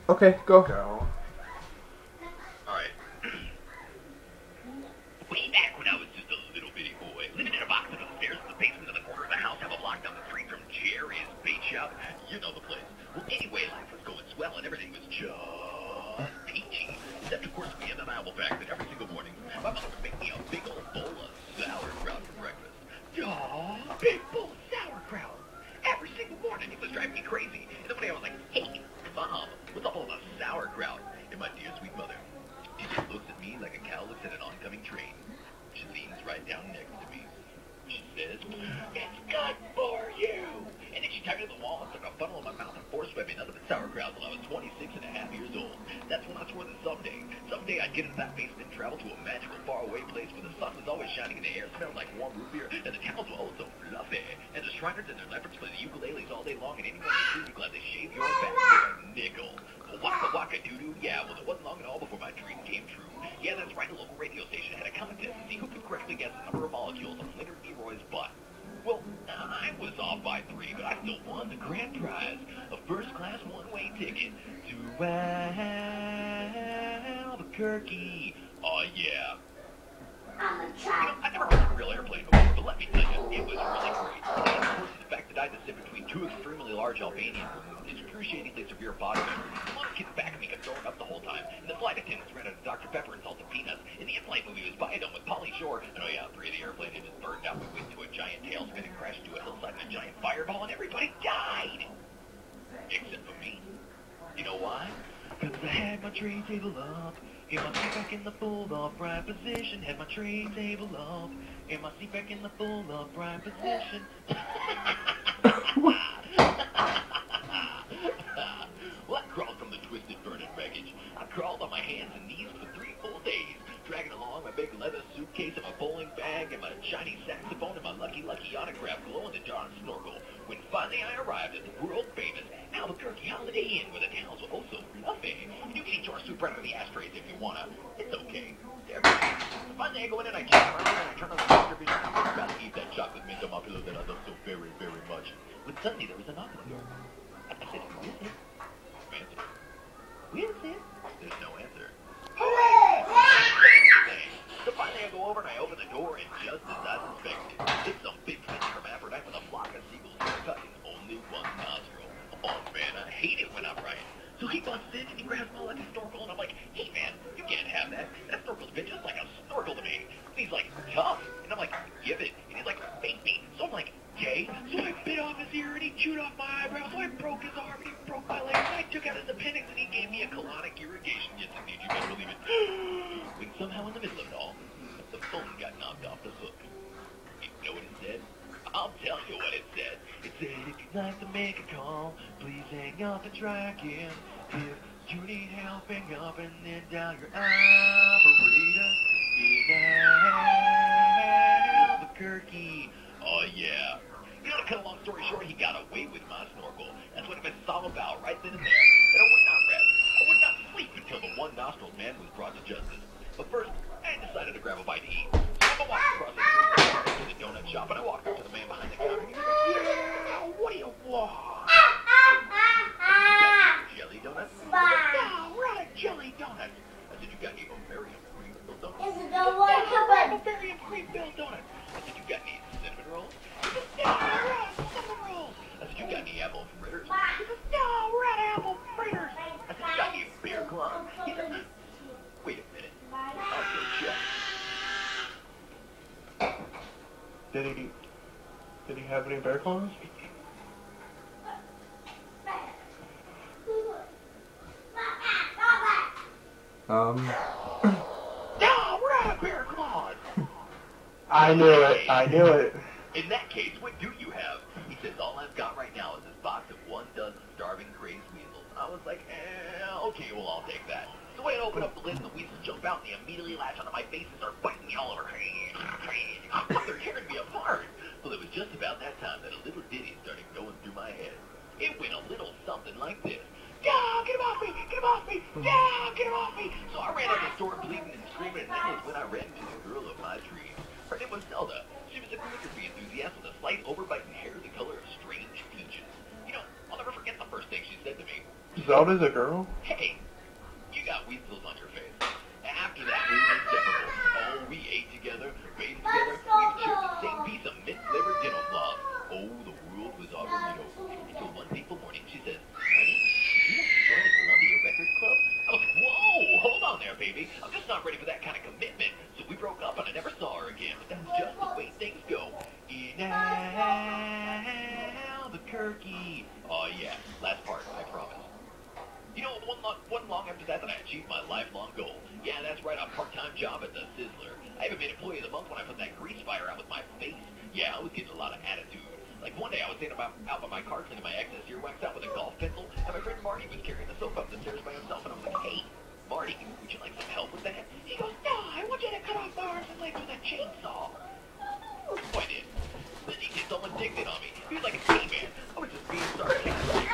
Okay, go. Go. Alright. Way back when I was just a little bitty boy, living in a box under the stairs in the basement of the corner of the house, have a block down the street from Jerry's bait shop. You know the place. Well, anyway, life was going swell and everything was just peachy. Except, of course, we had the novel fact that every single morning, my mother would make me a big old bowl of sauerkraut for breakfast. Aw, big bowl of sauerkraut. Every single morning, it was driving me crazy. And then one day I was like, hey, Mom, what's up all the sauerkraut? And my dear sweet mother, she just looks at me like a cow looks at an oncoming train. She leans right down next to me. She says, it's good for you. And then she tied me to the wall and stuck a funnel in my mouth and force fed me nothing but sauerkraut until I was 26 and a half years old. That's when I swore that someday I'd get into that basement and travel to a magical faraway place where the sun was always shining and the air smelled like warm root beer and the towels were oh so fluffy. And the Shriners and their leopards play the ukuleles all day long and anyone in the street would gladly shave your back for a nickel. Waka waka doo-doo, yeah, well it wasn't long at all before my dream came true. Yeah, that's right, the local radio station had a contest to see who could correctly guess the number of molecules of Leonard Leroy's butt. Well, I was off by 3, but I still won the grand prize, a first-class one-way ticket to Albuquerque. Oh, yeah. I never been on a real airplane before, but let me tell you, it was really great. And of course, the fact that I had to sit between 2 extremely large Albanians with excruciatingly severe body odor. A lot of kids back of me kept throwing up the whole time, and the flight attendants ran out of Dr. Pepper and salted peanuts. And the in-flight movie was Biodome with Pauly Shore. And oh yeah, 3 of the airplane engines burned out. We went into a giant tailspin and crashed into a hillside in a giant fireball, and everybody died! Except for me. You know why? Because I had my tray table up. And my seat back in the full upright position. Had my tray table up. And my seat back in the full upright position. Well, I crawled from the twisted, burning wreckage. I crawled on my hands and knees for 3 full days, dragging along my big leather suitcase and my bowling bag and my shiny saxophone and my lucky autograph glow-in-the-dark snorkel. When finally I arrived at the world-famous Albuquerque Holiday Inn, where the towels were oh so fluffy. And you can eat your soup right out of the ashtrays if you wanna. It's okay. They're great. Finally I go in and I check around and I turn on the television and I'm about to eat that chocolate mint on my pillow that I love so very, very much. When suddenly there was a knock on the door. I said, who is it? Answer. Who is it? There's no answer. Hooray! So finally I go over and I open the door and just as I suspected, it's some big fat hermaphrodite with a flock of seagulls haircut and only one nostril. Oh man, I hate it when I'm right. So he busts in and he grabs my lucky snorkel and I'm like, hey man, you can't have that. That snorkel's been just like a snorkel to me. And he's like, tough. And I'm like, give it. And he's like, bait me. So I'm like, okay. So I bit off his ear and he chewed off my eyebrow. So I broke his arm and he broke my leg. And I took out his appendix and he gave me a colonic irrigation. Yes indeed, you better believe it. When somehow in the middle of it all, the phone got knocked off the hook. You know what it said? I'll tell you what it said. It said, if you'd like to make a call, please hang up and try again. If you need help, hang up and then dial your operator in Albuquerque. Oh yeah. You know, to cut a long story short, he got away with my snorkel. That's what it was all about right then and there. That I would not rest. I would not sleep until the one-nostriled man was brought to justice. But first, I decided to grab a bite to eat. So I'm walking across the street to the donut shop, and I walked up to the man behind the counter. He's like, yeah, what do you want? Jelly donuts? No, we're out of jelly donuts. I said, you got any Bavarian Creamfield donuts? Is it the one coming? Bavarian Creamfield donuts. I said, you got any cinnamon rolls? He said, no, we're out of cinnamon rolls. I said, you got any apple fritters? He said, no, we're out of apple fritters. I said, you got any beer claws? He said, wait a minute. I'll go check. Did he have any bear claws? No, we're out of bear claws. I knew it. I knew it. In that case, what do you have? He says, all I've got right now is this box of 1 dozen starving crazed weasels. I was like, okay, well, I'll take that. So I open up the lid and the weasels jump out and they immediately latch onto my face and start biting me all over. They're tearing me apart. Well, it was just about that time that a little ditty started going through my head. It went a little something like this. Yeah, get him off me! Get him off me! Yeah, get him off me! So I ran out the store bleeding and screaming, and that was when I ran into the girl of my dreams. Her name was Zelda. She was a calligraphy enthusiast with a slight overbiting hair the color of strange peaches. You know, I'll never forget the first thing she said to me. Zelda? old is a girl? Hey, you got weasels on your face. After that, we were inseparable. Oh, we ate together, bathed together, we even shared the same piece of mint-flavored dental floss. Oh, the world was our burrito. Until one fateful morning, she says, honey, would you like to join the Columbia Record Club? I was like, whoa, hold on there, baby. I'm just not ready for that kind of commitment. So we broke up and I never saw her again. But that's just the way things go. In Albuquerque. Oh, yeah, last part, I promise. You know, one long after that I achieved my lifelong goal. Yeah, that's right, a part-time job at the Sizzler. I even made Employee of the Month when I put that grease fire out with my face. Yeah, I was getting a lot of attitude. Like one day I was sitting out by my car cleaning my excess earwax out with a golf pencil, and my friend Marty was carrying the soap up the stairs by himself, and I was like, hey, Marty, would you like some help with that? He goes, no, I want you to cut off the arms and legs with a chainsaw. So I did. Then he gets all indignant on me. He was like, hey man, I was just being sarcastic.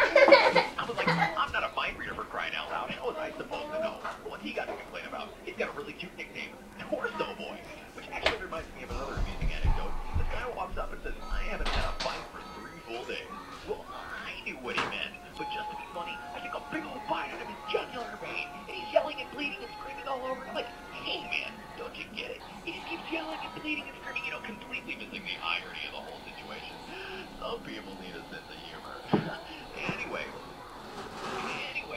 I was like, I'm not a mind reader for crying out loud. How was I supposed to know? But what he got to complain about, he's got a really cute nickname, Torso Boy, which actually reminds me of another amusing anecdote. This guy walks up and says, I haven't had a fight for 3 full days. Well, I knew what he meant, but just to be funny, I took a big old bite out of his jugular vein, and he's yelling and bleeding and screaming all over. I'm like, hey man, don't you get it? He just keeps yelling and bleeding and screaming, you know, completely missing the irony of the whole situation. Some people need a sense of humor. Anyway,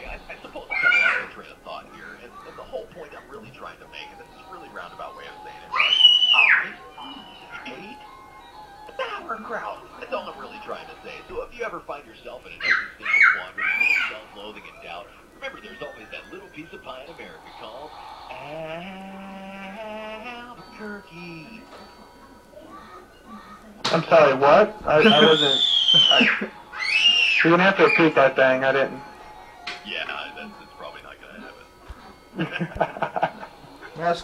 I suppose I kind of lost my train of thought here, and the whole point I'm really trying to make, and this is a really roundabout way of saying it, I ate sauerkraut. That's all I'm really trying to say. So if you ever find yourself in an existential quandary, self-loathing and doubt, remember there's always that little piece of pie in America called Albuquerque. I'm sorry, what? I wasn't... You're gonna have to repeat that thing, I didn't... Yeah, that's probably not gonna happen. That's